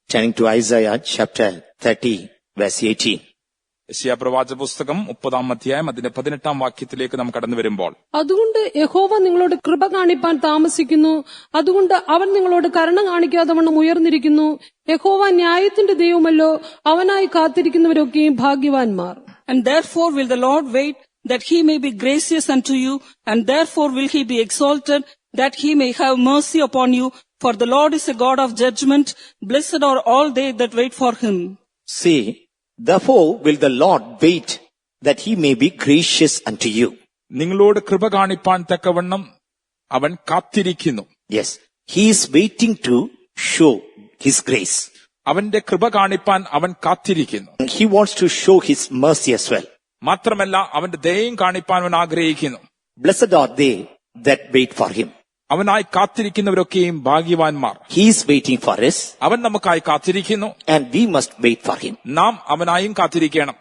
Turning to Isaiah chapter 30, verse 18. യെശയ്യാ പ്രവാചക പുസ്തകം 30-ാം അധ്യായം അതിന്റെ 18-ാം വാക്യത്തിലേക്ക് നാം കടന്നു വരുമ്പോൾ, അതുകൊണ്ട് യഹോവ നിങ്ങളോട് കൃപ കാണിപ്പാൻ താമസിക്കുന്നു, അതുകൊണ്ട് അവൻ നിങ്ങളോട് കരുണ കാണിക്കാതെ വണ്ണം ഉയർന്നിരിക്കുന്നു. യഹോവ ന്യായത്തിന്റെ ദൈവമല്ലോ, അവനായി കാത്തിരിക്കുന്നവരൊക്കെയും ഭാഗ്യവാന്മാർ. And therefore will the Lord wait, that he may be gracious unto you, and therefore will he be exalted, that he may have mercy upon you. For the Lord is a God of judgment. Blessed are all they that wait for him. See, therefore will the Lord wait, that he may be gracious unto you. നിങ്ങളോട് കൃപ കാണിപ്പാൻ തക്കവണ്ണം അവൻ കാത്തിരിക്കുന്നു. Yes, he is waiting to show his grace. അവന്റെ കൃപ കാണിപ്പാൻ അവൻ കാത്തിരിക്കുന്നു. He wants to show his mercy as well. മാത്രമല്ല അവന്റെ ദയയും കാണിപ്പാൻ അവൻ ആഗ്രഹിക്കുന്നു. Blessed are they that wait for him. അവനായി കാത്തിരിക്കുന്നവരൊക്കെയും ഭാഗ്യവാന്മാർ. He is waiting for us, അവൻ നമുക്കായി കാത്തിരിക്കുന്നു. and we must wait for him. നാം അവനായും കാത്തിരിക്കണം.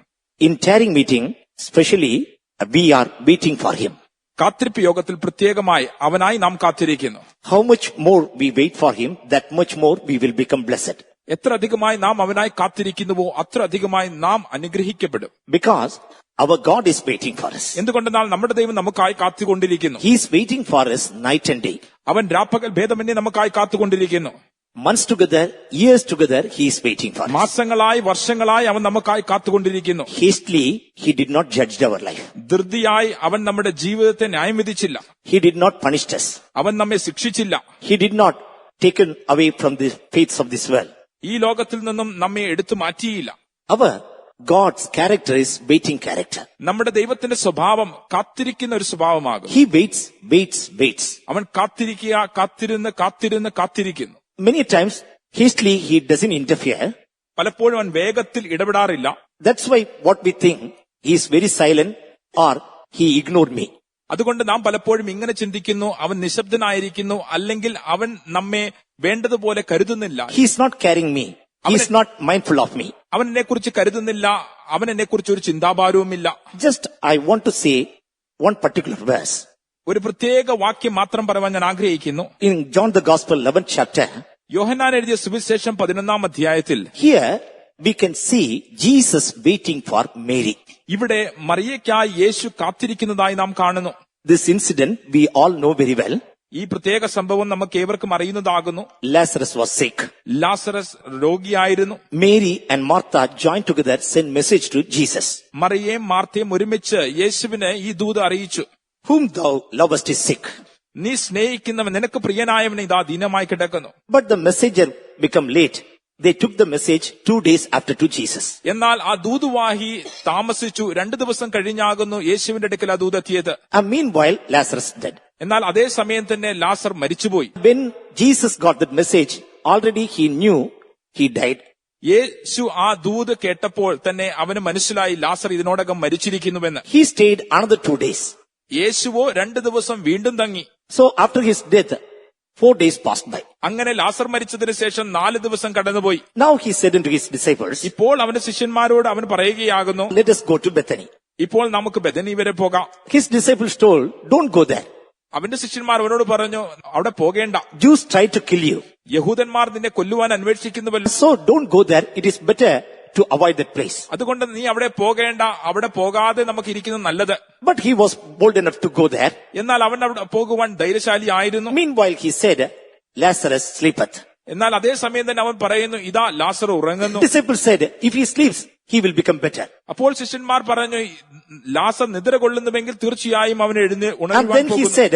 In tarrying meeting, especially, we are waiting for him. കാത്തിരിപ്പ് യോഗത്തിൽ പ്രത്യേകമായി അവനായി നാം കാത്തിരിക്കുന്നു. How much more we wait for him, that much more we will become blessed. എത്ര അധികമായി നാം അവനായി കാത്തിരിക്കുന്നുവോ അത്ര അധികമായി നാം അനുഗ്രഹിക്കപ്പെടും. Because our God is waiting for us. എന്തുകൊണ്ടെന്നാൽ നമ്മുടെ ദൈവം നമുക്കായി കാത്തുകൊണ്ടിരിക്കുന്നു. He is waiting for us night and day. അവൻ രാപ്പകൽ ഭേദമന്യേ നമുക്കായി കാത്തുകൊണ്ടിരിക്കുന്നു. Months together, years together, he is waiting for us. മാസങ്ങളായി വർഷങ്ങളായി അവൻ നമുക്കായി കാത്തുകൊണ്ടിരിക്കുന്നു. Hastily, he did not judge our life. ധൃതിയായി അവൻ നമ്മുടെ ജീവിതത്തെ ന്യായം വിധിച്ചില്ല. He did not punish us. അവൻ നമ്മെ ശിക്ഷിച്ചില്ല. He did not taken away from the faiths of this world. ഈ ലോകത്തിൽ നിന്നും നമ്മെ എടുത്തു മാറ്റിയില്ല. Our God's character is waiting character. നമ്മുടെ ദൈവത്തിന്റെ സ്വഭാവം കാത്തിരിക്കുന്ന ഒരു സ്വഭാവമാകും. He waits, waits, waits. അവൻ കാത്തിരിക്കുക, കാത്തിരുന്ന് കാത്തിരുന്ന് കാത്തിരിക്കുന്നു. Many times, hastily, he doesn't interfere. പലപ്പോഴും അവൻ വേഗത്തിൽ ഇടപെടാറില്ല. That's why what we think, he is very silent or he ignored me. അതുകൊണ്ട് നാം പലപ്പോഴും ഇങ്ങനെ ചിന്തിക്കുന്നു, അവൻ നിശബ്ദനായിരിക്കുന്നു, അല്ലെങ്കിൽ അവൻ നമ്മെ വേണ്ടതുപോലെ കരുതുന്നില്ല. He is not carrying me. He is not mindful of me. അവൻ എന്നെ കുറിച്ച് കരുതുന്നില്ല, അവൻ എന്നെ കുറിച്ച് ഒരു ചിന്താഭാരവുമില്ല. Just I want to say one particular verse. ഒരു പ്രത്യേക വാക്യം മാത്രം പറയാൻ ഞാൻ ആഗ്രഹിക്കുന്നു. In John the Gospel 11th chapter, യോഹന്നാൻ എഴുതിയ സുവിശേഷം 11-ാം അധ്യായത്തിൽ here we can see Jesus waiting for Mary. ഇവിടെ മറിയയ്ക്കായി യേശു കാത്തിരിക്കുന്നതായി നാം കാണുന്നു. This incident we all know very well. ഈ പ്രത്യേക സംഭവം നമുക്ക് ഏവർക്കും അറിയുന്നതാകുന്നു. Lazarus was sick. ലാസറസ് രോഗിയായിരുന്നു. Mary and Martha joined together sent message to Jesus. മറിയയും മാർത്തയും ഒരുമിച്ച് യേശുവിനെ ഈ ദൂത് അറിയിച്ചു. Whom thou lovest is sick. നീ സ്നേഹിക്കുന്നവൻ, നിനക്ക് പ്രിയനായവൻ ഇതാ ദീനമായി കിടക്കുന്നു. But the messenger become late. They took the message 2 days after to Jesus. എന്നാൽ ആ ദൂതുവാഹി താമസിച്ചു. 2 ദിവസം കഴിഞ്ഞാകുന്നു യേശുവിന്റെ അടുക്കൽ ആ ദൂതെത്തിയത്. And meanwhile, Lazarus dead. എന്നാൽ അതേ സമയം തന്നെ ലാസർ മരിച്ചുപോയി. When Jesus got that message, already he knew he died. യേശു ആ ദൂത് കേട്ടപ്പോൾ തന്നെ അവന് മനസ്സിലായി ലാസർ ഇതിനോടകം മരിച്ചിരിക്കുന്നുവെന്ന്. He stayed another 2 days. യേശുവോ 2 ദിവസം വീണ്ടും തങ്ങി. So after his death, 4 days passed by. അങ്ങനെ ലാസർ മരിച്ചതിന് ശേഷം 4 ദിവസം കടന്നുപോയി. Now he said unto his disciples, ഇപ്പോൾ അവന്റെ ശിഷ്യന്മാരോട് അവൻ പറയുകയാകുന്നു, let us go to Bethany. ഇപ്പോൾ നമുക്ക് ബെഥനി വരെ പോകാം. His disciples told, don't go there. അവന്റെ ശിഷ്യന്മാർ അവനോട് പറഞ്ഞു, അവിടെ പോകേണ്ട, Jews try to kill you. യഹൂദന്മാർ നിന്നെ കൊല്ലുവാൻ അന്വേഷിക്കുന്നുവല്ലോ. So don't go there. It is better to avoid that place. അതുകൊണ്ട് നീ അവിടെ പോകേണ്ട, അവിടെ പോകാതെ നമുക്ക് ഇരിക്കുന്നത് നല്ലത്. But he was bold enough to go there. എന്നാൽ അവൻ അവിടെ പോകുവാൻ ധൈര്യശാലി ആയിരുന്നു. Meanwhile, he said, Lazarus sleepeth. എന്നാൽ അതേ സമയം തന്നെ അവൻ പറയുന്നു, ഇതാ ലാസർ ഉറങ്ങുന്നു. Disciples said, if he sleeps, he will become better. അപ്പോൾ ശിഷ്യന്മാർ പറഞ്ഞു, ലാസർ നിദ്ര കൊള്ളുന്നുവെങ്കിൽ തീർച്ചയായും അവൻ And ഉണരുവാൻ then he പോകുന്നു. said,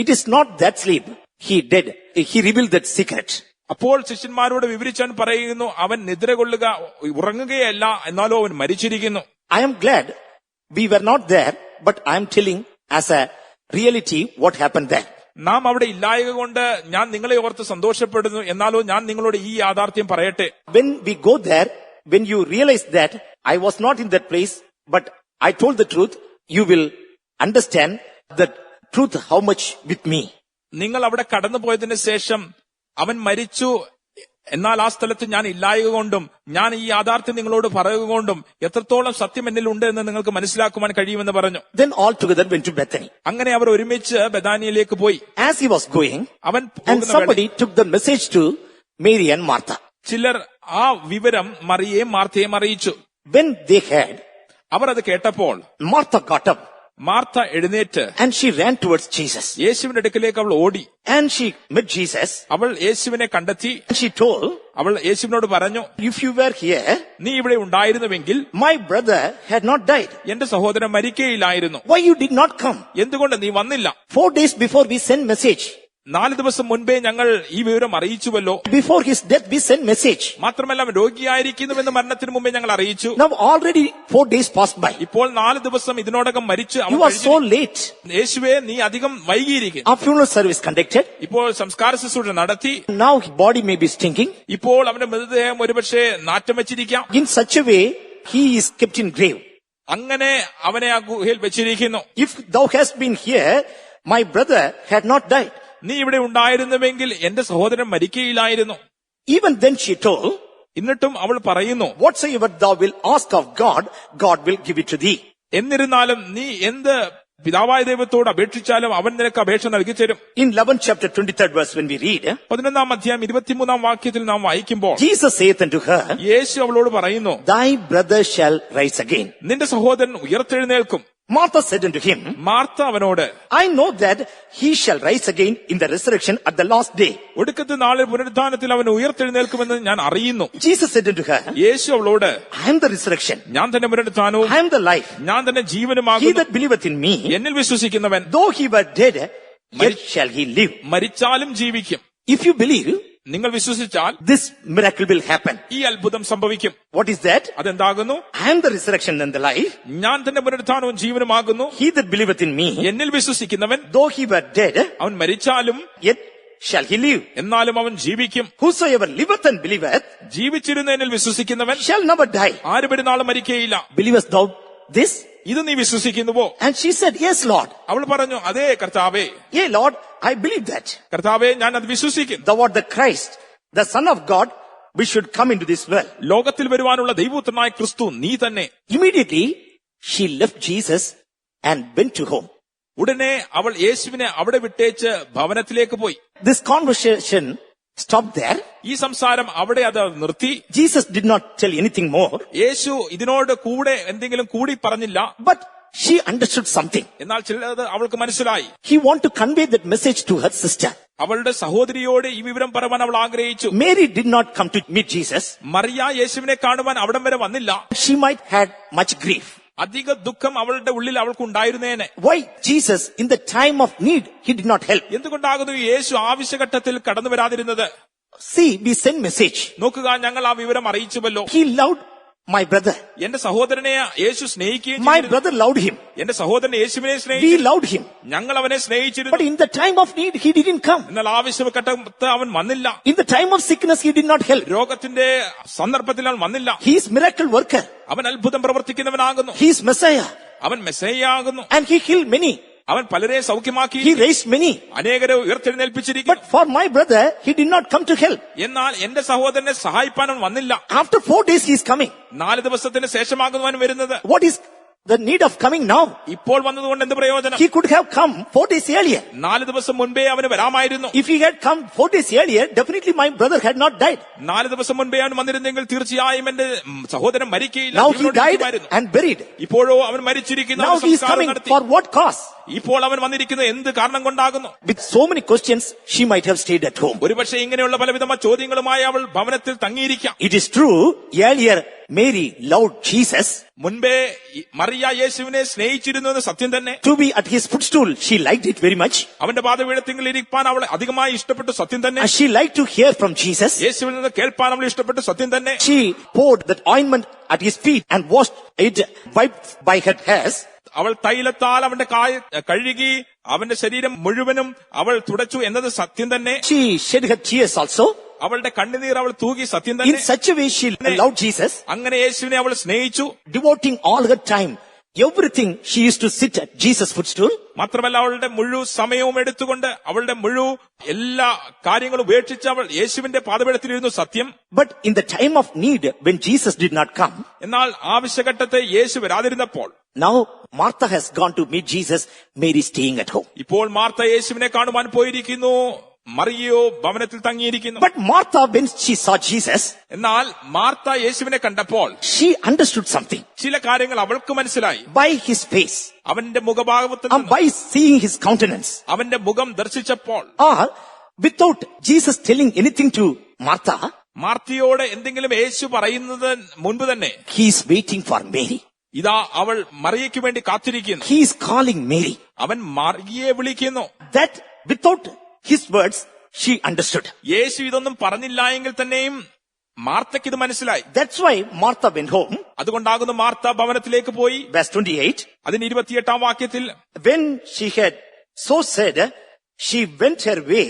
it is not that sleep. He dead. He revealed that secret. അപ്പോൾ ശിഷ്യന്മാരോട് വിവരിച്ചാൻ പറയുന്നു, അവൻ നിദ്ര കൊള്ളുക, ഉറങ്ങുകയല്ല, എന്നാലോ അവൻ മരിച്ചിരിക്കുന്നു. I am glad we were not there, but I am telling as a reality what happened there. നാം അവിടെ ഇല്ലായക കൊണ്ട് ഞാൻ നിങ്ങളെ ഓർത്ത് സന്തോഷപ്പെടുന്നു, എന്നാലോ ഞാൻ നിങ്ങളോട് ഈ യാഥാർത്ഥ്യം പറയട്ടെ. When we go there, when you realize that I was not in that place, but I told the truth, you will understand the truth how much with me. നിങ്ങൾ അവിടെ കടന്നു പോയതിനു ശേഷം അവൻ മരിച്ചു, എന്നാൽ ആ സ്ഥലത്ത് ഞാൻ ഇല്ലായക കൊണ്ടും ഞാൻ ഈ യാഥാർത്ഥ്യം നിങ്ങളോട് പറയുക കൊണ്ടും എത്രത്തോളം സത്യം എന്നിലുണ്ട് എന്ന് നിങ്ങൾക്ക് മനസ്സിലാക്കുവാൻ കഴിയുമെന്ന് പറഞ്ഞു. Then all together went to Bethany. അങ്ങനെ അവർ ഒരുമിച്ച് ബെഥാനിയയിലേക്ക് പോയി. As he was going, അവൻ and somebody took the message to Mary and Martha. ചിലർ ആ വിവരം മറിയേയും മാർത്തയെയും അറിയിച്ചു. When they heard, അവർ അത് കേട്ടപ്പോൾ Martha got up മാർത്ത എഴുന്നേറ്റ് and she ran towards Jesus. യേശുവിന്റെ അടുക്കലേക്ക് അവൾ ഓടി. And she met Jesus അവൾ യേശുവിനെ കണ്ടെത്തി. and she told, അവൾ യേശുവിനോട് പറഞ്ഞു, if you were here, നീ ഇവിടെ ഉണ്ടായിരുന്നുവെങ്കിൽ my brother had not died. എന്റെ സഹോദരൻ മരിക്കയില്ലായിരുന്നു. Why you did not come? എന്തുകൊണ്ട് നീ വന്നില്ല? 4 days before we sent message. 4 ദിവസം മുൻപേ ഞങ്ങൾ ഈ വിവരം അറിയിച്ചുവല്ലോ. Before his death we sent message. മാത്രമല്ല അവൻ രോഗിയായിരിക്കുന്നുവെന്ന് മരണത്തിന് മുമ്പേ ഞങ്ങൾ അറിയിച്ചു. Now already 4 days passed by. ഇപ്പോൾ 4 ദിവസം ഇതിനോടകം മരിച്ച് അവൻ You are so late. യേശുവേ നീ അധികം വൈകിയിരിക്കുന്നു. Our funeral service conducted. ഇപ്പോൾ സംസ്കാര ശുശ്രൂഷ നടത്തി. Now his body may be stinking. ഇപ്പോൾ അവന്റെ മൃതദേഹം ഒരുപക്ഷെ നാറ്റം വെച്ചിരിക്കാം. In such a way he is kept in grave. അങ്ങനെ അവനെ ആ ഗുഹയിൽ വെച്ചിരിക്കുന്നു. If thou hast been here, my brother had not died. നീ ഇവിടെ ഉണ്ടായിരുന്നുവെങ്കിൽ എന്റെ സഹോദരൻ മരിക്കയില്ലായിരുന്നു. Even then she told, എന്നിട്ടും അവൾ പറയുന്നു, whatsoever thou wilt ask of God, God will give it to thee. എന്നിരുന്നാലും നീ എന്ത് പിതാവായ ദൈവത്തോട് അപേക്ഷിച്ചാലും അവൻ നിനക്ക് അപേക്ഷ നൽകി തരും. In 11th chapter 23rd verse when we read, 11-ാം അധ്യായം 23-ാം വാക്യത്തിൽ നാം വായിക്കുമ്പോൾ Jesus saith unto her, യേശു അവളോട് പറയുന്നു, thy brother shall rise again. നിന്റെ സഹോദരൻ ഉയർത്തെഴുന്നേൽക്കും. Martha said unto him, Martha അവനോട്, I know that he shall rise again in the resurrection at the last day. ഒടുക്കത്തെ നാളിൽ പുനരുത്ഥാനത്തിൽ അവൻ ഉയർത്തെഴുന്നേൽക്കുമെന്ന് ഞാൻ അറിയുന്നു. Jesus said unto her, യേശു അവളോട്, I am the resurrection, ഞാൻ തന്നെ പുനരുത്ഥാനവും I am the life. ഞാൻ തന്നെ He ജീവനുമാകുന്നു. that believeth in me, എന്നിൽ വിശ്വസിക്കുന്നവൻ though he were dead, yet shall he live. മരിച്ചാലും ജീവിക്കും. If you believe, നിങ്ങൾ വിശ്വസിച്ചാൽ this miracle will happen. ഈ അത്ഭുതം സംഭവിക്കും. What is that? അതെന്താകുന്നു? I am the resurrection and the life. ഞാൻ തന്നെ പുനരുത്ഥാനവും ജീവനുമാകുന്നു. He that believeth in me, എന്നിൽ വിശ്വസിക്കുന്നവൻ though he were dead, അവൻ മരിച്ചാലും yet shall he live. എന്നാലും അവൻ ജീവിക്കും. Whosoever liveth and believeth ജീവിച്ചിരുന്നതിൽ വിശ്വസിക്കുന്നവൻ shall never die. ആര് പെരുന്നാളും മരിക്കയില്ല. Believest thou this? ഇത് നീ വിശ്വസിക്കുന്നുവോ? And she said, yes, Lord. അവൾ പറഞ്ഞു, അതേ കർത്താവേ, Yea, Lord, I believe that. കർത്താവേ ഞാൻ അത് വിശ്വസിക്കുന്നു. Thou art the Christ, the Son of God, which should come into this world. ലോകത്തിൽ വരുവാനുള്ള ദൈവപുത്രനായ ക്രിസ്തു നീ തന്നെ. Immediately, she left Jesus and went to home. ഉടനെ അവൾ യേശുവിനെ അവിടെ വിട്ടേച്ച് ഭവനത്തിലേക്ക് പോയി. This conversation stopped there. ഈ സംസാരം അവിടെ അത് നിർത്തി. Jesus did not tell anything more, യേശു ഇതിനോട് കൂടെ എന്തെങ്കിലും കൂടി പറഞ്ഞില്ല. but she understood something. എന്നാൽ ചിലത് അവൾക്ക് മനസ്സിലായി. He wanted to convey that message to her sister. അവളുടെ സഹോദരിയോട് ഈ വിവരം പറയാൻ അവൾ ആഗ്രഹിച്ചു. Mary did not come to meet Jesus. Mariya യേശുവിനെ കാണുവാൻ അവിടം വരെ വന്നില്ല. She might had much grief. അധിക ദുഃഖം അവളുടെ ഉള്ളിൽ അവൾക്ക് ഉണ്ടായിരുന്നേനെ. Why Jesus, in the time of need, he did not help? എന്തുകൊണ്ടാകുന്നു യേശു ആവശ്യഘട്ടത്തിൽ കടന്നു വരാതിരുന്നത്? See, we send message. നോക്കുക, ഞങ്ങൾ ആ വിവരം അറിയിച്ചുവല്ലോ. He loved my brother. എന്റെ സഹോദരനെ യേശു സ്നേഹിക്കുകയും My ചെയ്തിരുന്നു. brother loved him. എന്റെ സഹോദരൻ യേശുവിനെ We സ്നേഹിച്ചു. loved him. ഞങ്ങൾ അവനെ But സ്നേഹിച്ചിരുന്നു. in the time of need, he didn't come. എന്നാൽ ആവശ്യഘട്ടത്ത് അവൻ വന്നില്ല. In the time of sickness, he did not help. രോഗത്തിന്റെ സന്ദർഭത്തിൽ അവൻ വന്നില്ല. He is miracle worker. അവൻ അത്ഭുതം പ്രവർത്തിക്കുന്നവനാകുന്നു. He is Messiah. അവൻ മെസ്സയ്യാകുന്നു. And he healed many. അവൻ പലരെ സൗഖ്യമാക്കി. He raised many. അനേകരെ ഉയർത്തെഴുന്നേൽപ്പിച്ചിരിക്കുന്നു. But for my brother, he did not come to help. എന്നാൽ എന്റെ സഹോദരനെ സഹായിപ്പാൻ അവൻ വന്നില്ല. After 4 days, he is coming. 4 ദിവസത്തിന് ശേഷമാകുന്നു അവൻ വരുന്നത്. What is the need of coming now? ഇപ്പോൾ വന്നതുകൊണ്ട് എന്ത് പ്രയോജനം? He could have come 4 days earlier. 4 ദിവസം മുൻപേ അവന് വരാമായിരുന്നു. If he had come 4 days earlier, definitely my brother had not died. 4 ദിവസം മുൻപേ അവൻ വന്നിരുന്നെങ്കിൽ തീർച്ചയായും എന്റെ സഹോദരൻ മരിക്കയില്ല. Now he died and buried. ഇപ്പോഴോ അവൻ മരിച്ചിരിക്കുന്നു. Now he is coming for what cause? ഇപ്പോൾ അവൻ വന്നിരിക്കുന്നത് എന്ത് കാരണം കൊണ്ടാകുന്നു? With so many questions, she might have stayed at home. ഒരുപക്ഷെ ഇങ്ങനെയുള്ള പലവിധമായ ചോദ്യങ്ങളുമായി അവൾ ഭവനത്തിൽ തങ്ങിയിരിക്കാം. It is true, earlier Mary loved Jesus. മുൻപേ മറിയ യേശുവിനെ സ്നേഹിച്ചിരുന്നു എന്ന് സത്യം തന്നെ. To be at his footstool, she liked it very much. അവന്റെ പാദപീഠത്തിൽ ഇരിക്കാൻ അവൾ അധികമായി ഇഷ്ടപ്പെട്ടു സത്യം തന്നെ. And she liked to hear from Jesus. യേശുവിൽ നിന്ന് കേൾപ്പാൻ അവൾ ഇഷ്ടപ്പെട്ടു സത്യം തന്നെ. She poured that ointment at his feet and washed it, wiped by her hairs. അവൾ തൈലത്താൽ അവന്റെ കഴുകി അവന്റെ ശരീരം മുഴുവനും അവൾ തുടച്ചു എന്നത് സത്യം തന്നെ. She shed her tears also. അവളുടെ കണ്ണുനീർ അവൾ തൂകി സത്യം In തന്നെ. such a way, she loved Jesus. അങ്ങനെ യേശുവിനെ അവൾ സ്നേഹിച്ചു. Devoting all her time, everything, she used to sit at Jesus' footstool. മാത്രമല്ല അവളുടെ മുഴുവൻ സമയവും എടുത്തുകൊണ്ട് അവളുടെ മുഴുവൻ എല്ലാ കാര്യങ്ങളും ഉപേക്ഷിച്ച് അവൾ യേശുവിന്റെ പാദപീഠത്തിലിരുന്നു സത്യം. But in the time of need, when Jesus did not come, എന്നാൽ ആവശ്യഘട്ടത്തെ യേശു വരാതിരുന്നപ്പോൾ, now Martha has gone to meet Jesus, Mary staying at home. ഇപ്പോൾ മാർത്ത യേശുവിനെ കാണുവാൻ പോയിരിക്കുന്നു. മറിയയോ ഭവനത്തിൽ തങ്ങിയിരിക്കുന്നു. But Martha, when she saw Jesus, എന്നാൽ മാർത്ത യേശുവിനെ കണ്ടപ്പോൾ she understood something ചില കാര്യങ്ങൾ അവൾക്ക് മനസ്സിലായി. by his face അവന്റെ മുഖഭാവത്തിൽ and by seeing his countenance. അവന്റെ മുഖം ദർശിച്ചപ്പോൾ Or without Jesus telling anything to Martha, മാർത്തിയോട് എന്തെങ്കിലും യേശു പറയുന്നത് മുൻപ് തന്നെ he is waiting for Mary. ഇതാ അവൾ മറിയയ്ക്ക് വേണ്ടി കാത്തിരിക്കുന്നു. He is calling Mary. അവൻ മറിയയെ വിളിക്കുന്നു. That without his words, she understood. യേശു ഇതൊന്നും പറഞ്ഞില്ല എങ്കിൽ തന്നെയും മാർത്തയ്ക്ക് ഇത് മനസ്സിലായി. That's why Martha went home. അതുകൊണ്ടാകുന്നു മാർത്ത ഭവനത്തിലേക്ക് പോയി. Verse 28. അതിന് 28-ാം വാക്യത്തിൽ When she had so said, she went her way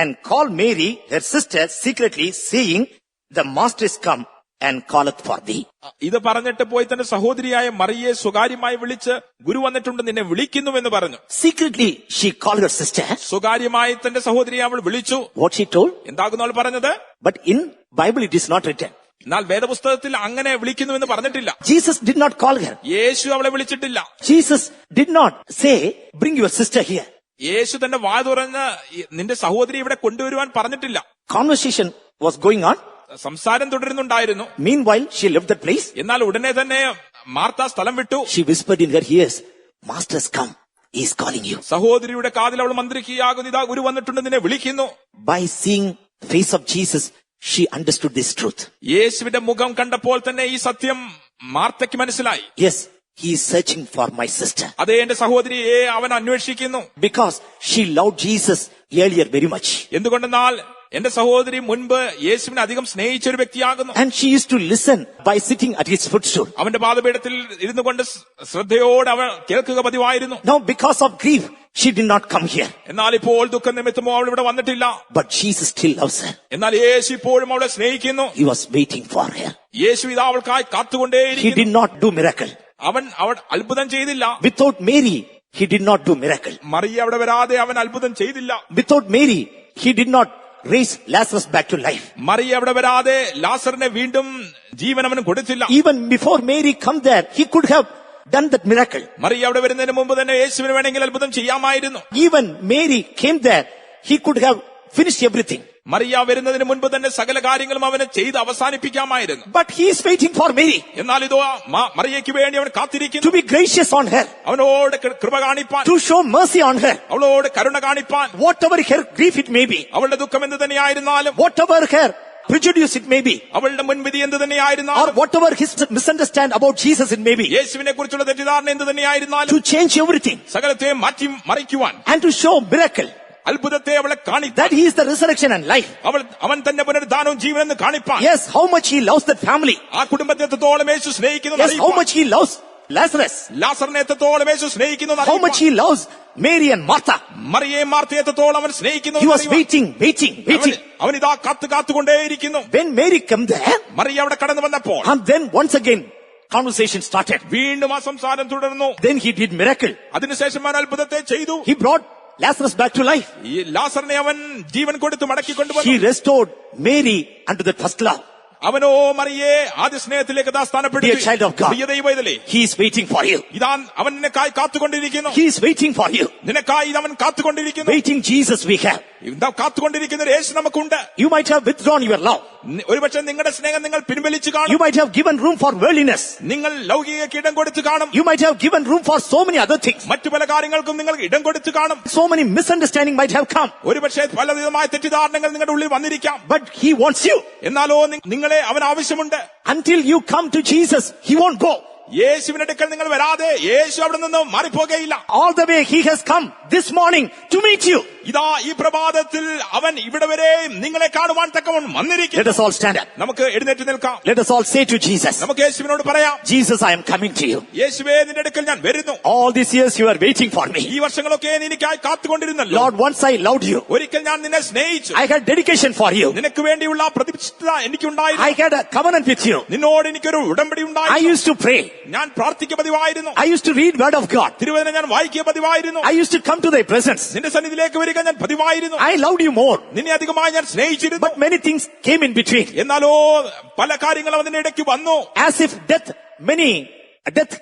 and called Mary, her sister, secretly, saying, the master is come and calleth for thee. ഇത് പറഞ്ഞിട്ട് പോയി തന്റെ സഹോദരിയായ മറിയെ സ്വകാര്യമായി വിളിച്ച് ഗുരു വന്നിട്ടുണ്ട് നിന്നെ വിളിക്കുന്നുവെന്ന് പറഞ്ഞു. Secretly, she called her sister. സ്വകാര്യമായി തന്റെ സഹോദരിയെ അവൾ വിളിച്ചു. What she told? എന്താകുന്നു അവൾ പറഞ്ഞത്? But in Bible it is not written. എന്നാൽ വേദപുസ്തകത്തിൽ അങ്ങനെ വിളിക്കുന്നുവെന്ന് പറഞ്ഞിട്ടില്ല. Jesus did not call her. യേശു അവളെ വിളിച്ചിട്ടില്ല. Jesus did not say, bring your sister here. യേശു തന്റെ വാ തുറന്ന് നിന്റെ സഹോദരി ഇവിടെ കൊണ്ടുവരുവാൻ പറഞ്ഞിട്ടില്ല. Conversation was going on. സംസാരം തുടരുന്നുണ്ടായിരുന്നു. Meanwhile, she left that place. എന്നാൽ ഉടനെ തന്നെ മാർത്ത സ്ഥലം വിട്ടു. She whispered in her ears, Master has come. He is calling you. സഹോദരിയുടെ കാതിൽ അവൾ മന്ത്രിക്കുകയാകുന്നു, ഇതാ ഗുരു വന്നിട്ടുണ്ട് നിന്നെ വിളിക്കുന്നു. By seeing the face of Jesus, she understood this truth. യേശുവിന്റെ മുഖം കണ്ടപ്പോൾ തന്നെ ഈ സത്യം മാർത്തയ്ക്ക് മനസ്സിലായി. Yes, he is searching for my sister. അതേ എന്റെ സഹോദരിയെ അവൻ അന്വേഷിക്കുന്നു. Because she loved Jesus earlier very much. എന്തുകൊണ്ടെന്നാൽ എന്റെ സഹോദരി മുൻപ് യേശുവിനെ അധികം സ്നേഹിച്ച ഒരു വ്യക്തിയാകുന്നു. And she used to listen by sitting at his footstool. അവന്റെ പാദപീഠത്തിൽ ഇരുന്നു കൊണ്ട് ശ്രദ്ധയോടെ അവൾ കേൾക്കുക പതിവായിരുന്നു. Now because of grief, she did not come here. എന്നാൽ ഇപ്പോൾ ദുഃഖ നിമിത്തമോ അവൾ ഇവിടെ വന്നിട്ടില്ല. But Jesus still loves her. എന്നാൽ യേശു ഇപ്പോഴും അവളെ സ്നേഹിക്കുന്നു. He was waiting for her. യേശു ഇതാ അവൾക്കായി He കാത്തുകൊണ്ടേയിരിക്കുന്നു. did not do miracle. അവൻ അത്ഭുതം ചെയ്തില്ല. Without Mary, he did not do miracle. Mariya അവിടെ വരാതെ അവൻ അത്ഭുതം ചെയ്തില്ല. Without Mary, he did not raise Lazarus back to life. Mariya അവിടെ വരാതെ ലാസറിനെ വീണ്ടും ജീവൻ അവന് കൊടുത്തില്ല. Even before Mary come there, he could have done that miracle. Mariya അവിടെ വരുന്നതിന് മുമ്പ് തന്നെ യേശുവിന് വേണമെങ്കിൽ അത്ഭുതം ചെയ്യാമായിരുന്നു. Even Mary came there, he could have finished everything. Mariya വരുന്നതിന് മുൻപ് തന്നെ സകല കാര്യങ്ങളും അവന് ചെയ്ത് അവസാനിപ്പിക്കാമായിരുന്നു. But he is waiting for Mary എന്നാൽ ഇതോ മറിയയ്ക്ക് വേണ്ടി അവൻ കാത്തിരിക്കുന്നു. to be gracious on her, അവനോട് കൃപ കാണിപ്പാൻ, to show mercy on her. അവളോട് കരുണ കാണിപ്പാൻ. Whatever her grief it may be, അവളുടെ ദുഃഖം എന്ത് തന്നെയായിരുന്നാലും, whatever her prejudice it may be, അവളുടെ മുൻവിധി എന്ത് or തന്നെയായിരുന്നാലും, whatever his misunderstand about Jesus it may be, യേശുവിനെ കുറിച്ചുള്ള തെറ്റിദ്ധാരണ എന്ത് തന്നെയായിരുന്നാലും, to change everything സകലത്തെ മാറ്റി മറിക്കുവാൻ, and to show miracle അത്ഭുതത്തെ അവളെ കാണിക്കാൻ, that he is the resurrection and life. അവൻ തന്നെ പുനരുദ്ധാനവും ജീവനെന്ന് കാണിപ്പാൻ. Yes, how much he loves that family. ആ കുടുംബത്തെ എത്രത്തോളം യേശു സ്നേഹിക്കുന്നു. Yes, how much he loves Lazarus. ലാസറിനെ എത്രത്തോളം യേശു സ്നേഹിക്കുന്നു. How much he loves Mary and Martha. മറിയയും മാർത്തയെ എത്രത്തോളം അവൻ സ്നേഹിക്കുന്നു. He was waiting. അവൻ ഇതാ കാത്തുകൊണ്ടേയിരിക്കുന്നു. When Mary came there, Mariya അവിടെ കടന്നു വന്നപ്പോൾ and then once again conversation started. വീണ്ടും ആ സംസാരം തുടർന്നു. Then he did miracle. അതിനുശേഷം അവൻ അത്ഭുതത്തെ ചെയ്തു. He brought Lazarus back to life. ഈ ലാസറിനെ അവൻ ജീവൻ കൊടുത്ത് മടക്കി He കൊണ്ടുവന്നു. restored Mary unto the first love. അവനോ മറിയെ ആദ്യ സ്നേഹത്തിലേക്ക് Dear child of God, സ്ഥാനപ്പെടുത്തി. ദൈവത്തിലെ he is waiting for you. ഇതാ അവൻ നിനക്കായി കാത്തുകൊണ്ടിരിക്കുന്നു. He is waiting for you. നിനക്കായി അവൻ കാത്തുകൊണ്ടിരിക്കുന്നു. Waiting Jesus we have. ഇതാ കാത്തുകൊണ്ടിരിക്കുന്ന ഒരു യേശു നമുക്കുണ്ട്. You might have withdrawn your love. ഒരുപക്ഷെ നിങ്ങളുടെ സ്നേഹം നിങ്ങൾ പിൻവലിച്ചു You കാണും. might have given room for worldliness. നിങ്ങൾ ലൗകിക ഇടം കൊടുത്തു കാണും. You might have given room for so many other things. മറ്റു പല കാര്യങ്ങൾക്കും നിങ്ങൾ ഇടം കൊടുത്തു കാണും. So many misunderstanding might have come. ഒരുപക്ഷെ പലവിധമായ തെറ്റിദ്ധാരണകൾ നിങ്ങളുടെ ഉള്ളിൽ വന്നിരിക്കാം. But he wants you. എന്നാലോ നിങ്ങളെ അവൻ ആവശ്യമുണ്ട്. Until you come to Jesus, he won't go. യേശുവിന്റെ അടുക്കൽ നിങ്ങൾ വരാതെ യേശു അവിടെ നിന്ന് മാറിപ്പോകയില്ല. All the way he has come this morning to meet you. ഇതാ ഈ പ്രഭാതത്തിൽ അവൻ ഇവിടെ വരെ നിങ്ങളെ കാണുവാൻ തക്കവണ്ണം Let വന്നിരിക്കുന്നു. us all stand up. നമുക്ക് എഴുന്നേറ്റ് നിൽക്കാം. Let us all say to Jesus, നമുക്ക് യേശുവിനോട് പറയാം, Jesus, I am coming to you. യേശുവേ നിന്റെ അടുക്കൽ ഞാൻ വരുന്നു. All these years you are waiting for me. ഈ വർഷങ്ങളൊക്കെ എനിക്കായി കാത്തുകൊണ്ടിരുന്നല്ലോ. Lord, once I loved you. ഒരിക്കൽ ഞാൻ നിന്നെ സ്നേഹിച്ചു. I had dedication for you. നിനക്ക് വേണ്ടിയുള്ള പ്രതിഷ്ഠത എനിക്കുണ്ടായിരുന്നു. I had a covenant with you. നിന്നോട് എനിക്കൊരു ഉടമ്പടി I ഉണ്ടായിരുന്നു. used to pray. ഞാൻ പ്രാർത്ഥിക്ക പതിവായിരുന്നു. I used to read word of God. തിരുവചനം ഞാൻ വായിക്കുക പതിവായിരുന്നു. I used to come to thy presence. നിന്റെ സന്നിധിയിലേക്ക് വരിക ഞാൻ പതിവായിരുന്നു. I loved you more. നിന്നെ അധികമായി ഞാൻ സ്നേഹിച്ചിരുന്നു. But many things came in between. എന്നാലോ പല കാര്യങ്ങളും അതിന്റെ ഇടയ്ക്ക് വന്നു. As if death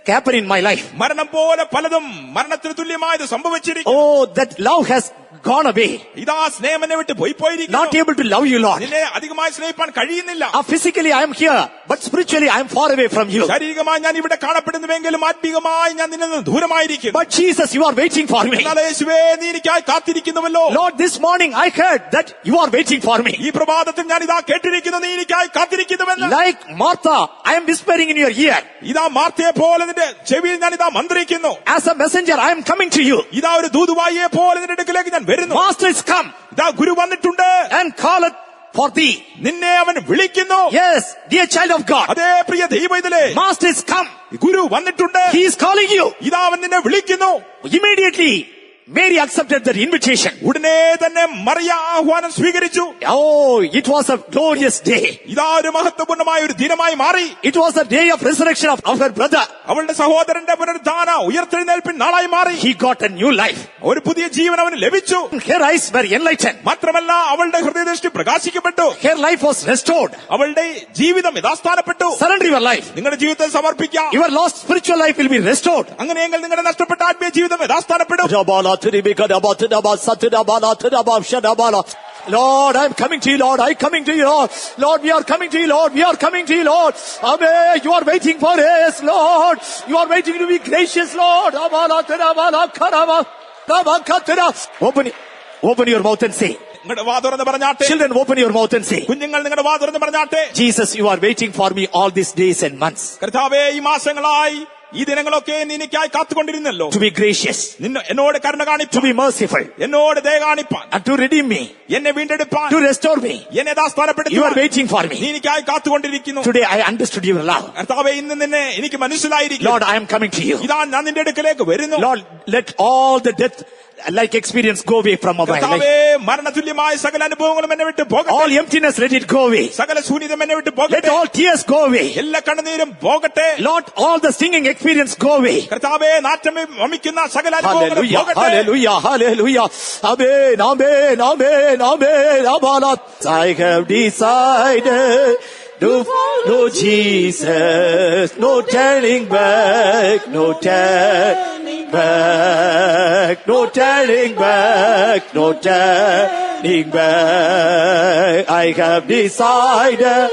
happened in my life. മരണം പോലെ പലതും മരണത്തിന് തുല്യമായത് സംഭവിച്ചിരിക്കുന്നു. Oh, that love has gone away. ഇതാ സ്നേഹം എന്നെ വിട്ട് പോയിരിക്കുന്നു. Not able to love you, Lord. നിന്നെ അധികമായി സ്നേഹിപ്പാൻ കഴിയുന്നില്ല. Physically I am here, but spiritually I am far away from you. ശാരീരികമായി ഞാൻ ഇവിടെ കാണപ്പെടുന്നുവെങ്കിലും ആത്മീകമായി ഞാൻ നിന്നിൽ നിന്ന് ദൂരമായിരിക്കും. But Jesus, you are waiting for me. എന്നാൽ യേശുവേ നീ എനിക്കായി കാത്തിരിക്കുന്നുവല്ലോ. Lord, this morning I heard that you are waiting for me. ഈ പ്രഭാതത്തിൽ ഞാൻ ഇതാ കേട്ടിരിക്കുന്നു നീ എനിക്കായി കാത്തിരിക്കുന്നുവെന്ന്. Like Martha, I am whispering in your ear. ഇതാ മാർത്തയെ പോലെ നിന്റെ ചെവിയിൽ ഞാൻ ഇതാ മന്ത്രിക്കുന്നു. As a messenger, I am coming to you. ഇതാ ഒരു ദൂതുവായിയെ പോലെ നിന്റെ അടുക്കലേക്ക് ഞാൻ വരുന്നു. Master is come ഇതാ ഗുരു വന്നിട്ടുണ്ട്. and calleth for thee. നിന്നെ അവൻ വിളിക്കുന്നു. Yes, dear child of God. അതേ പ്രിയ ദൈവത്തിലെ Master is come. ഗുരു വന്നിട്ടുണ്ട്. He is calling you. ഇതാ അവൻ നിന്നെ വിളിക്കുന്നു. Immediately, Mary accepted that invitation. ഉടനെ തന്നെ മറിയ ആഹ്വാനം സ്വീകരിച്ചു. Oh, it was a glorious day. ഇതാ ഒരു മഹത്വപൂർണമായ ഒരു ദിനമായി മാറി. It was a day of resurrection of her brother. അവളുടെ സഹോദരന്റെ പുനരുദ്ധാന ഉയർത്തെഴുന്നേൽപ്പിൻ നാളായി മാറി. He got a new life. ഒരു പുതിയ ജീവൻ അവന് ലഭിച്ചു. Her eyes were enlightened. മാത്രമല്ല അവളുടെ ഹൃദയദൃഷ്ടി പ്രകാശിക്കപ്പെട്ടു. Her life was restored. അവളുടെ ജീവിതം യഥാസ്ഥാനപ്പെട്ടു. Surrender your life. നിങ്ങളുടെ ജീവിതത്തെ സമർപ്പിക്കാം. Your lost spiritual life will be restored. അങ്ങനെയെങ്കിൽ നിങ്ങളുടെ നഷ്ടപ്പെട്ട ആത്മീയ ജീവിതം യഥാസ്ഥാനപ്പെടും. Lord, I'm coming to you, Lord. I'm coming to you, Lord. Lord, we are coming to you, Lord. We are coming to you, Lord. Amen. You are waiting for us, Lord. You are waiting to be gracious, Lord. Open your mouth and say. നിങ്ങളുടെ വാ തുറന്ന് പറഞ്ഞാട്ടെ. Children, open your mouth and say. കുഞ്ഞുങ്ങൾ നിങ്ങളുടെ വാ തുറന്ന് പറഞ്ഞാട്ടെ. Jesus, you are waiting for me all these days and months. കർത്താവേ ഈ മാസങ്ങളായി ഈ ദിനങ്ങളൊക്കെ നീ എനിക്കായി കാത്തുകൊണ്ടിരുന്നല്ലോ. To be gracious. എന്നോട് കരുണ കാണിപ്പാൻ. To be merciful. എന്നോട് ദയ കാണിപ്പാൻ. And to redeem me. എന്നെ വീണ്ടെടുപ്പാൻ. To restore me. എന്നെ യഥാസ്ഥാനപ്പെടുത്തുവാൻ. You are waiting for me. നീ എനിക്കായി കാത്തുകൊണ്ടിരിക്കുന്നു. Today I understood your love. കർത്താവേ ഇന്ന് നിന്നെ എനിക്ക് മനസ്സിലായിരിക്കുന്നു. Lord, I am coming to you. ഇതാ ഞാൻ നിന്റെ അടുക്കലേക്ക് വരുന്നു. Lord, let all the death like experience go away from my life. കർത്താവേ മരണതുല്യമായ സകല അനുഭവങ്ങളും എന്നെ വിട്ട് പോകട്ടെ. All emptiness, let it go away. സകല ശൂന്യതയും എന്നെ വിട്ട് Let പോകട്ടെ. all tears go away. എല്ലാ കണ്ണുനീരും പോകട്ടെ. Lord, all the singing experience go away. കർത്താവേ നാറ്റം വമിക്കുന്ന സകല അനുഭവങ്ങളും Hallelujah, പോകട്ടെ. hallelujah, hallelujah. Amen, amen, amen, amen. I have decided to follow Jesus. No turning back, no turning back, no turning back, no turning back. I have decided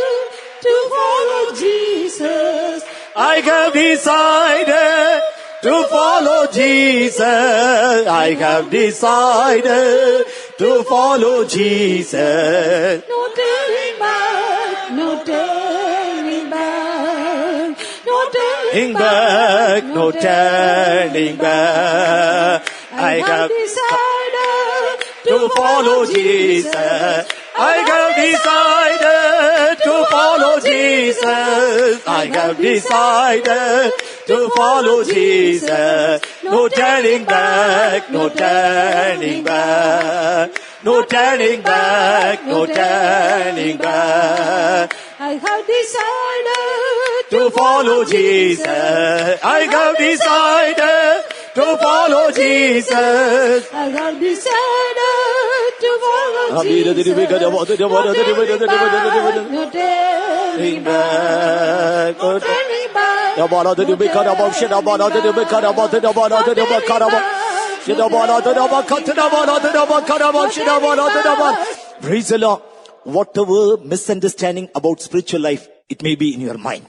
To follow Jesus. I have decided to follow Jesus. I have decided to follow Jesus. No turning back, no turning back, no turning Back, no turning back. I have decided to follow Jesus. I have decided to follow Jesus. I have decided to follow Jesus. No turning back, no turning back, no turning back, no turning back. I have decided To follow Jesus. I have decided to follow Jesus. I have decided to follow Amira Jesus. diri bika dabo diri bada diri bada diri bada diri bada. No turning back, no turning back. Dabala diri bika dabo shida bala diri bika dabo diri bala diri bika dabo shida bala diri bika diri bala diri bika dabo shida bala diri bala. Praise the Lord. Whatever misunderstanding about spiritual life it may be in your mind,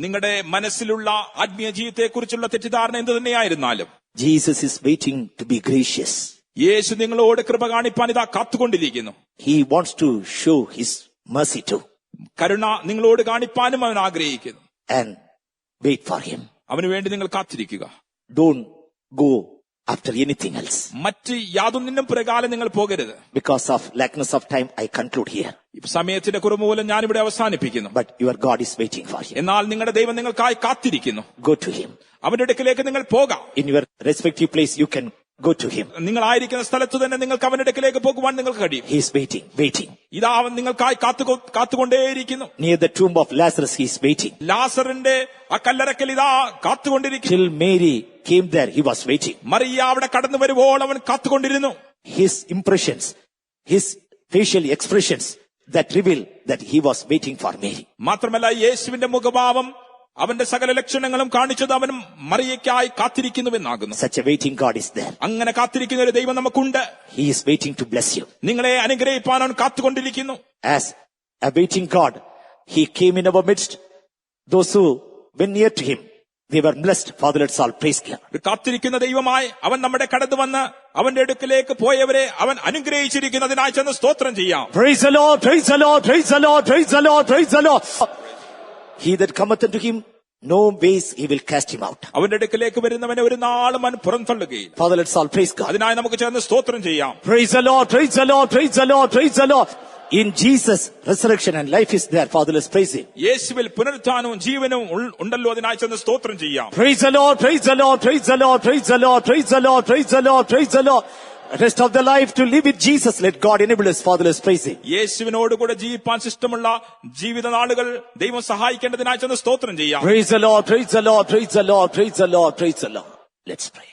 നിങ്ങളുടെ മനസ്സിലുള്ള ആത്മീയ ജീവിതത്തെ കുറിച്ചുള്ള തെറ്റിദ്ധാരണ എന്ത് തന്നെയായിരുന്നാലും Jesus is waiting to be gracious. യേശു നിങ്ങളോട് കൃപ കാണിപ്പാൻ ഇതാ കാത്തുകൊണ്ടിരിക്കുന്നു. He wants to show his mercy too. കരുണ നിങ്ങളോട് കാണിപ്പാനും അവൻ ആഗ്രഹിക്കുന്നു. And wait for him. അവന് വേണ്ടി നിങ്ങൾ കാത്തിരിക്കുക. Don't go after anything else. മറ്റ് യാതൊന്നിനും പ്രകാരം നിങ്ങൾ പോകരുത്. Because of lackness of time, I conclude here. സമയത്തിന്റെ കുറവ് മൂലം ഞാനിവിടെ അവസാനിപ്പിക്കുന്നു. But your God is waiting for you. എന്നാൽ നിങ്ങളുടെ ദൈവം നിങ്ങൾക്കായി കാത്തിരിക്കുന്നു. Go to him. അവന്റെ അടുക്കിലേക്ക് നിങ്ങൾ പോകാം. In your respective place, you can go to him. നിങ്ങളായിരിക്കുന്ന സ്ഥലത്ത് തന്നെ നിങ്ങൾക്ക് അവന്റെ അടുക്കിലേക്ക് പോകുവാൻ നിങ്ങൾക്ക് കഴിയും. He is waiting, waiting. ഇതാ അവൻ നിങ്ങൾക്കായി കാത്തുകൊണ്ടേയിരിക്കുന്നു. Near the tomb of Lazarus, he is waiting. ലാസറിന്റെ ആ കല്ലറക്കൽ ഇതാ കാത്തുകൊണ്ടിരിക്കുന്നു. Till Mary came there, he was waiting. Mariya അവിടെ കടന്നു വരുമ്പോൾ അവൻ കാത്തുകൊണ്ടിരുന്നു. His impressions, his facial expressions that reveal that he was waiting for Mary. മാത്രമല്ല യേശുവിന്റെ മുഖഭാവം അവന്റെ സകല ലക്ഷണങ്ങളും കാണിച്ചത് അവൻ മറിയയ്ക്കായി കാത്തിരിക്കുന്നുവെന്നാകുന്നു. Such a waiting God is there. അങ്ങനെ കാത്തിരിക്കുന്ന ഒരു ദൈവം നമുക്കുണ്ട്. He is waiting to bless you. നിങ്ങളെ അനുഗ്രഹിപ്പാൻ അവൻ കാത്തുകൊണ്ടിരിക്കുന്നു. As a waiting God, He came in our midst. Those who went near to Him, they were blessed. Father, let's all praise God. ഒരു കാത്തിരിക്കുന്ന ദൈവമായി അവൻ നമ്മുടെ കടന്നു വന്ന് അവന്റെ അടുക്കിലേക്ക് പോയവരെ അവൻ അനുഗ്രഹിച്ചിരിക്കുന്നതിനായി ചെന്ന് സ്തോത്രം ചെയ്യാം. Praise the Lord, praise the Lord, praise the Lord, praise the Lord, praise the Lord. He that cometh unto Him, no ways He will cast him out. അവന്റെ അടുക്കിലേക്ക് വരുന്നവനെ ഒരു നാളും അവൻ പുറന്തള്ളുകയില്ല. Father, let's all praise God. അതിനായി നമുക്ക് ചേർന്ന് സ്തോത്രം ചെയ്യാം. Praise the Lord, praise the Lord, praise the Lord, praise the Lord. In Jesus, resurrection and life is there. Father, let's praise Him. യേശുവിൽ പുനരുത്ഥാനവും ജീവനും ഉണ്ടല്ലോ, അതിനായി ചെന്ന് സ്തോത്രം ചെയ്യാം. Praise the Lord, praise the Lord, praise the Lord, praise the Lord, praise the Lord, praise the Lord, praise the Lord. Rest of the life to live with Jesus. Let God enable us. Father, let's praise Him. യേശുവിനോട് കൂടെ ജീവിപ്പാൻ ഇഷ്ടമുള്ള ജീവിത നാളുകൾ ദൈവം സഹായിക്കേണ്ടതിനായി ചെന്ന് സ്തോത്രം ചെയ്യാം. Praise the Lord, praise the Lord, praise the Lord, praise the Lord, praise the Lord. Let's pray.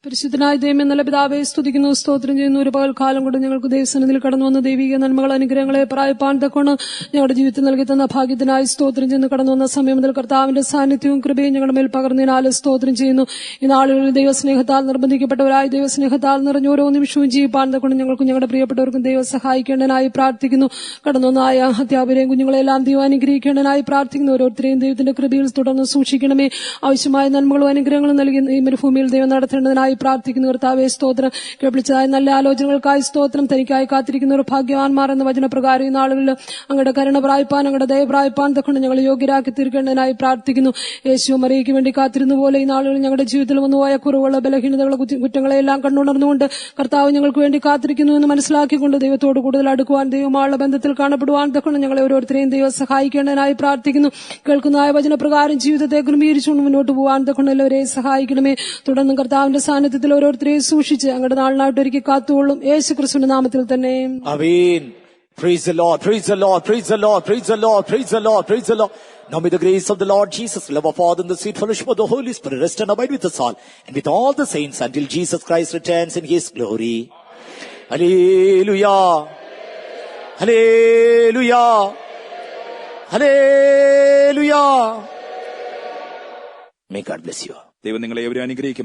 പരിശുദ്ധനായ ദൈവമേ, നല്ല പിതാവേ, സ്തുതിക്കുന്നു, സ്തോത്രം ചെയ്യുന്നു. ഒരു പകൽക്കാലം കൊണ്ട് ഞങ്ങൾക്ക് ദൈവസന്നിധിയിൽ കടന്നു വന്ന ദൈവിക നന്മകൾ അനുഗ്രഹങ്ങളെ പ്രായപ്പാൻ തക്കോണം ഞങ്ങളുടെ ജീവിതത്തിൽ നൽകി തന്ന ഭാഗ്യത്തിനായി സ്തോത്രം ചെയ്യുന്നു. കടന്നു വന്ന സമയം മുതൽ കർത്താവിന്റെ സാന്നിധ്യവും കൃപയും ഞങ്ങളുടെ മേൽ പകർന്നതിനാൽ സ്തോത്രം ചെയ്യുന്നു. ഈ നാളുകളിൽ ദൈവസ്നേഹത്താൽ നിർബന്ധിക്കപ്പെട്ടവരായി ദൈവസ്നേഹത്താൽ നിറഞ്ഞ ഓരോ നിമിഷവും ജീവിപ്പാൻ തക്കൊണ്ട് ഞങ്ങൾക്കും ഞങ്ങളുടെ പ്രിയപ്പെട്ടവർക്കും ദൈവം സഹായിക്കേണ്ടതിനായി പ്രാർത്ഥിക്കുന്നു. കടന്നു വന്നായ അധ്യാപകരെയും കുഞ്ഞുങ്ങളെല്ലാം ദൈവം അനുഗ്രഹിക്കേണ്ടതിനായി പ്രാർത്ഥിക്കുന്നു. ഓരോരുത്തരെയും ദൈവത്തിന്റെ കൃപയിൽ തുടർന്ന് സൂക്ഷിക്കണമേ. ആവശ്യമായ നന്മകളും അനുഗ്രഹങ്ങളും നൽകി ഈ മരുഭൂമിയിൽ ദൈവം നടത്തേണ്ടതിനായി പ്രാർത്ഥിക്കുന്നു. കർത്താവേ, സ്തോത്രം. കേൾപ്പിച്ചതായ നല്ല ആലോചനകൾക്കായി സ്തോത്രം. തനിക്കായി കാത്തിരിക്കുന്നവർ ഭാഗ്യവാന്മാർ എന്ന വചനപ്രകാരം ഈ നാളുകളിൽ അങ്ങയുടെ കരുണ പ്രാപിപ്പാൻ, അങ്ങയുടെ ദയ പ്രാപിപ്പാൻ തക്കൊണ്ട് ഞങ്ങൾ യോഗ്യരാക്കി തീർക്കേണ്ടതിനായി പ്രാർത്ഥിക്കുന്നു. യേശു മറിയയ്ക്ക് വേണ്ടി കാത്തിരുന്ന പോലെ ഈ നാളുകളിൽ ഞങ്ങളുടെ ജീവിതത്തിൽ വന്നുപോയ കുറവുകളെ, ബലഹീനതകളെ, കുറ്റങ്ങളെല്ലാം കണ്ടുണർന്നുകൊണ്ട് കർത്താവ് ഞങ്ങൾക്ക് വേണ്ടി കാത്തിരിക്കുന്നു എന്ന് മനസ്സിലാക്കിക്കൊണ്ട് ദൈവത്തോട് കൂടുതൽ അടുക്കുവാൻ, ദൈവമായുള്ള ബന്ധത്തിൽ കാണപ്പെടുവാൻ തക്കൊണ്ട് ഞങ്ങളെ ഓരോരുത്തരെയും ദൈവം സഹായിക്കേണ്ടതിനായി പ്രാർത്ഥിക്കുന്നു. കേൾക്കുന്നതായ വചനപ്രകാരം ജീവിതത്തെ ക്രമീകരിച്ചുകൊണ്ട് മുന്നോട്ട് പോകാൻ തക്കൊണ്ട് എല്ലാവരെയും സഹായിക്കണമേ. തുടർന്ന് കർത്താവിന്റെ സാന്നിധ്യത്തിൽ ഓരോരുത്തരെയും സൂക്ഷിച്ച് അങ്ങയുടെ നാളിനായിട്ട് ഒരുക്കി കാത്തുകൊള്ളും. യേശു ക്രിസ്തുവിന്റെ നാമത്തിൽ തന്നെ. Amen. Praise the Lord, praise the Lord, praise the Lord, praise the Lord, praise the Lord, praise the Lord. Now may the grace of the Lord Jesus, love of Father, and the sweet fellowship of the Holy Spirit rest and abide with us all and with all the saints until Jesus Christ returns in His glory. Hallelujah. Hallelujah. Hallelujah. May God bless you. ദൈവം നിങ്ങളെ എവരും അനുഗ്രഹിക്കും.